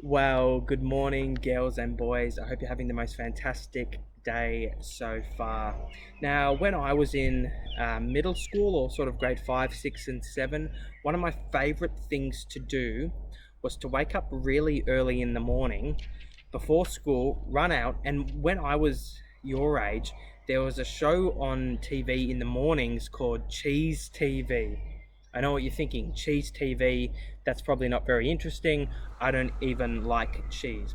Well, good morning, girls and boys. I hope you're having the most fantastic day so far. Now, when I was in middle school or sort of grade 5, 6, and 7, one of my favorite things to do was to wake up really early in the morning before school, run out, and when I was your age, there was a show on TV in the mornings called Cheese TV. I know what you're thinking, cheese TV, that's probably not very interesting. I don't even like cheese.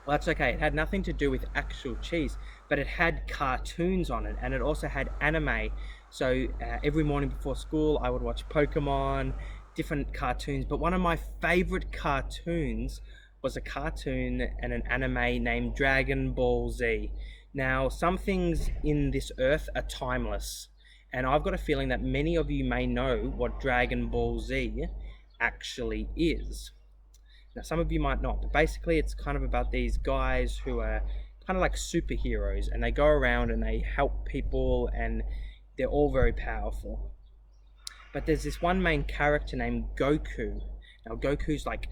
Well, that's okay. It had nothing to do with actual cheese, but it had cartoons on it, and it also had anime. So every morning before school, I would watch Pokemon, different cartoons. But one of my favorite cartoons was a cartoon and an anime named Dragon Ball Z. Now, some things in this earth are timeless, and I've got a feeling that many of you may know what Dragon Ball Z actually is. Now, some of you might not, but basically it's kind of about these guys who are kind of like superheroes, and they go around and they help people, and they're all very powerful. But there's this one main character named Goku. Now, Goku's like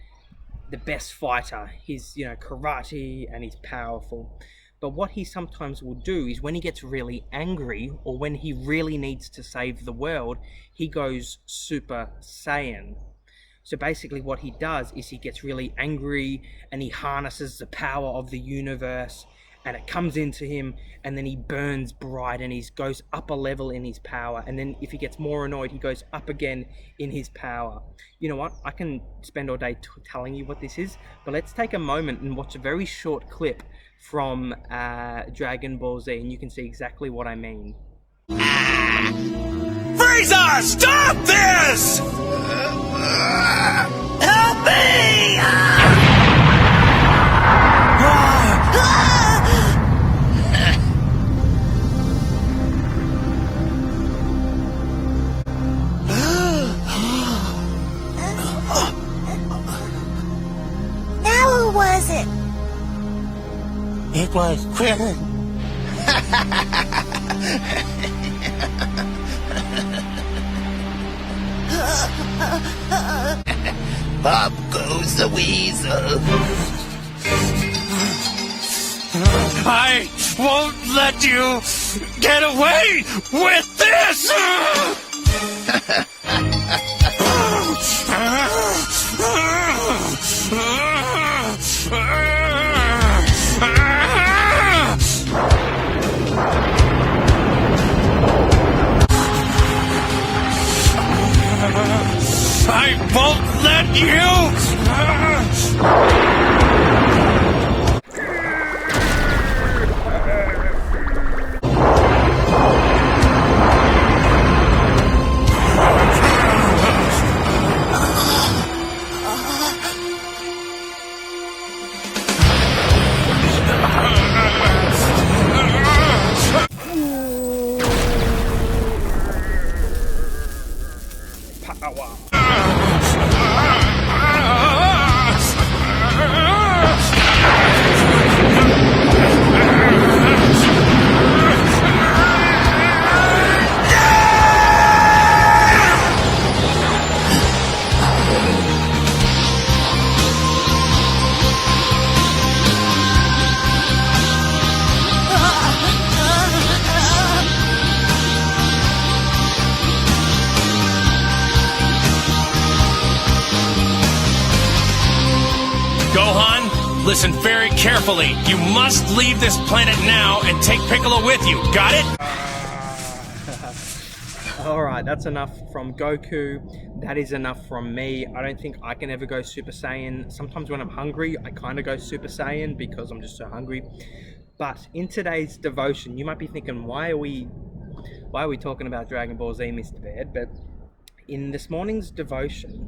the best fighter. He's, karate, and he's powerful. But what he sometimes will do is when he gets really angry or when he really needs to save the world, he goes Super Saiyan. So basically what he does is he gets really angry and he harnesses the power of the universe, and it comes into him, and then he burns bright and he goes up a level in his power. And then if he gets more annoyed, he goes up again in his power. You know what? I can spend all day telling you what this is, but let's take a moment and watch a very short clip from Dragon Ball Z, and you can see exactly what I mean. Frieza, stop this! Help me! Now who was it? It was Krillin. Up goes the weasel. I won't let you get away with this! I won't let you! Gohan, listen very carefully. You must leave this planet now and take Piccolo with you. Got it? Alright, that's enough from Goku. That is enough from me. I don't think I can ever go Super Saiyan. Sometimes when I'm hungry, I kind of go Super Saiyan because I'm just so hungry. But in today's devotion, you might be thinking, why are we talking about Dragon Ball Z, Mr. Baird? But in this morning's devotion,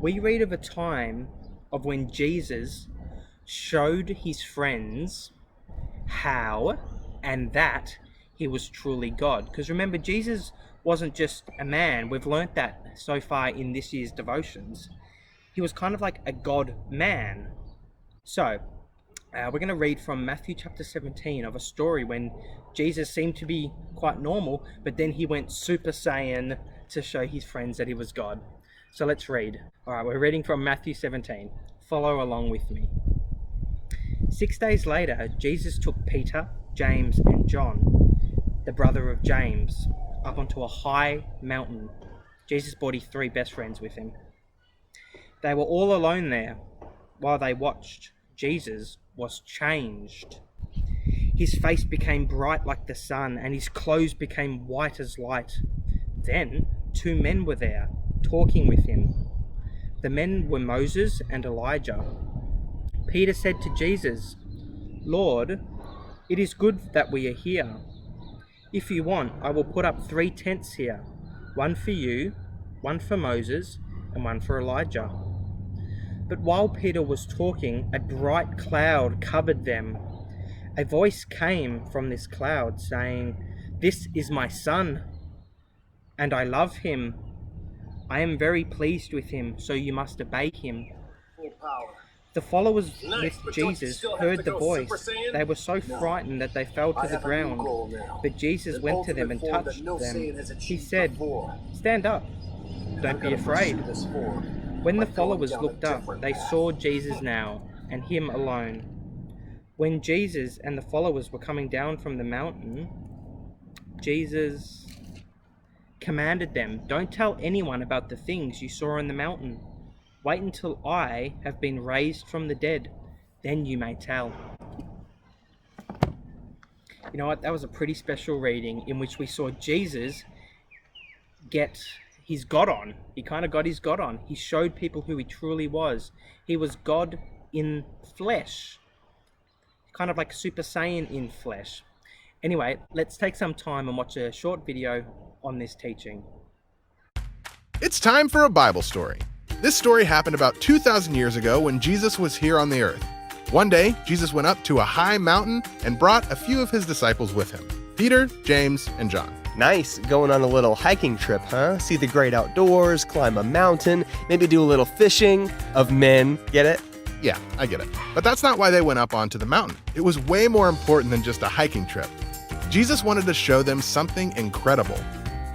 we read of a time of when Jesus showed his friends how and that he was truly God. Because remember, Jesus wasn't just a man. We've learnt that so far in this year's devotions. He was kind of like a God man. So we're going to read from Matthew chapter 17 of a story when Jesus seemed to be quite normal, but then he went Super Saiyan to show his friends that he was God. So let's read. All right, we're reading from Matthew 17. Follow along with me. 6 days later, Jesus took Peter, James, and John, the brother of James, up onto a high mountain. Jesus brought his 3 best friends with him. They were all alone there. While they watched, Jesus was changed. His face became bright like the sun, and his clothes became white as light. Then 2 men were there, talking with him. The men were Moses and Elijah. Peter said to Jesus, "Lord, it is good that we are here. If you want, I will put up 3 tents here, one for you, one for Moses, and one for Elijah." But while Peter was talking, a bright cloud covered them. A voice came from this cloud saying, "This is my son, and I love him. I am very pleased with him, so you must obey him." The followers with Jesus heard the voice. They were so frightened that they fell to the ground. But Jesus went to them and touched them. He said, "Stand up. Don't be afraid." When the followers looked up, they saw Jesus now, and him alone. When Jesus and the followers were coming down from the mountain, Jesus commanded them, "Don't tell anyone about the things you saw on the mountain. Wait until I have been raised from the dead. Then you may tell." You know what? That was a pretty special reading in which we saw Jesus get his God on. He kind of got his God on. He showed people who he truly was. He was God in flesh. Kind of like Super Saiyan in flesh. Anyway, let's take some time and watch a short video on this teaching. It's time for a Bible story. This story happened about 2,000 years ago when Jesus was here on the earth. One day, Jesus went up to a high mountain and brought a few of his disciples with him, Peter, James, and John. Nice, going on a little hiking trip, huh? See the great outdoors, climb a mountain, maybe do a little fishing of men, get it? Yeah, I get it. But that's not why they went up onto the mountain. It was way more important than just a hiking trip. Jesus wanted to show them something incredible.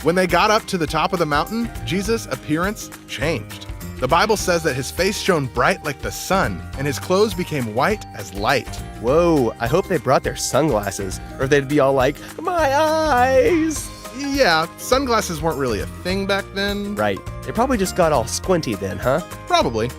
When they got up to the top of the mountain, Jesus' appearance changed. The Bible says that his face shone bright like the sun, and his clothes became white as light. Whoa, I hope they brought their sunglasses, or they'd be all like, "My eyes!" Yeah, sunglasses weren't really a thing back then. Right, they probably just got all squinty then, huh? Probably.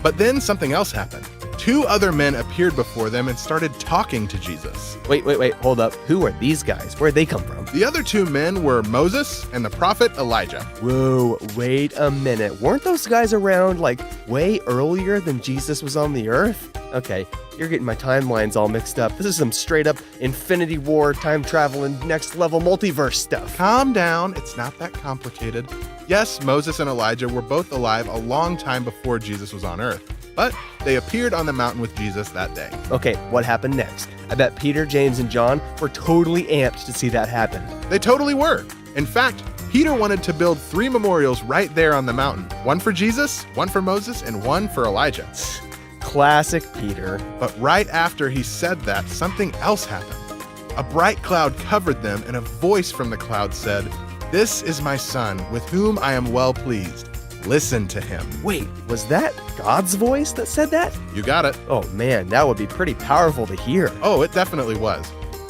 But then something else happened. 2 other men appeared before them and started talking to Jesus. Wait, hold up. Who are these guys? Where'd they come from? The other 2 men were Moses and the prophet Elijah. Whoa, wait a minute. Weren't those guys around, like, way earlier than Jesus was on the earth? Okay, you're getting my timelines all mixed up. This is some straight up Infinity War, time traveling, next level multiverse stuff. Calm down, it's not that complicated. Yes, Moses and Elijah were both alive a long time before Jesus was on earth, but they appeared on the mountain with Jesus that day. Okay, what happened next? I bet Peter, James, and John were totally amped to see that happen. They totally were. In fact, Peter wanted to build 3 memorials right there on the mountain. One for Jesus, one for Moses, and one for Elijah. Classic Peter. But right after he said that, something else happened. A bright cloud covered them, and a voice from the cloud said, "This is my son, with whom I am well pleased. Listen to him." Wait, was that God's voice that said that? You got it. Oh man, that would be pretty powerful to hear. Oh, it definitely was.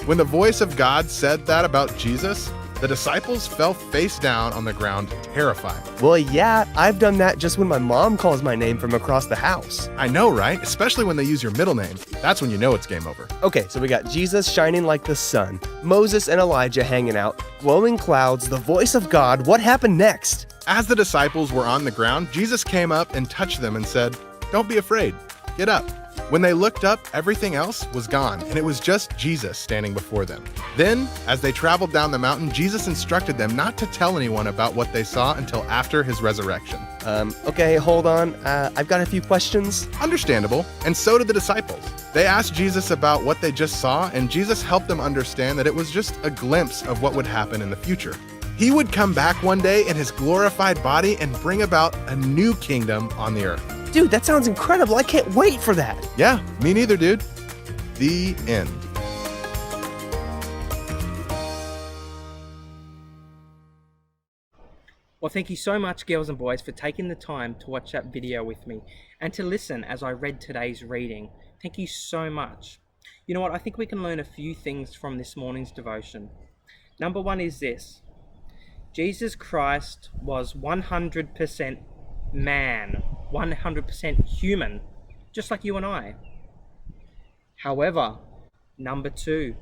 When the voice of God said that about Jesus, the disciples fell face down on the ground, terrified. Well, yeah, I've done that just when my mom calls my name from across the house. I know, right? Especially when they use your middle name. That's when you know it's game over. Okay, so we got Jesus shining like the sun, Moses and Elijah hanging out, glowing clouds, the voice of God. What happened next? As the disciples were on the ground, Jesus came up and touched them and said, "Don't be afraid. Get up." When they looked up, everything else was gone, and it was just Jesus standing before them. Then, as they traveled down the mountain, Jesus instructed them not to tell anyone about what they saw until after his resurrection. Okay, hold on. I've got a few questions. Understandable, and so did the disciples. They asked Jesus about what they just saw, and Jesus helped them understand that it was just a glimpse of what would happen in the future. He would come back one day in his glorified body and bring about a new kingdom on the earth. Dude, that sounds incredible. I can't wait for that. Yeah, me neither, dude. The end. Well, Well, thank you so much, girls and boys, for taking the time to watch that video with me and to listen as I read today's reading. Thank you so much. You know what? I think we can learn a few things from this morning's devotion. Number one is this: Jesus Christ was 100% man, 100% human, just like you and I. However, number two,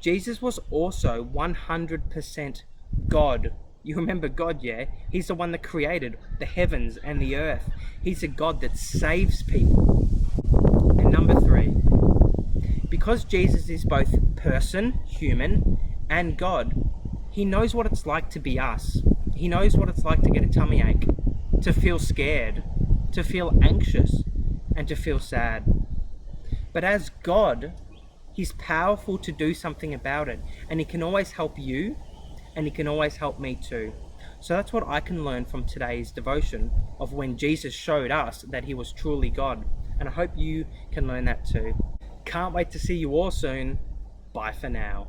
Jesus was also 100% God. You remember God, yeah? He's the one that created the heavens and the earth. He's a God that saves people. And number three, because Jesus is both person, human, and God, he knows what it's like to be us. He knows what it's like to get a tummy ache, to feel scared, to feel anxious, and to feel sad. But as God, he's powerful to do something about it, and he can always help you, and he can always help me too. So that's what I can learn from today's devotion of when Jesus showed us that he was truly God. And I hope you can learn that too. Can't wait to see you all soon. Bye for now.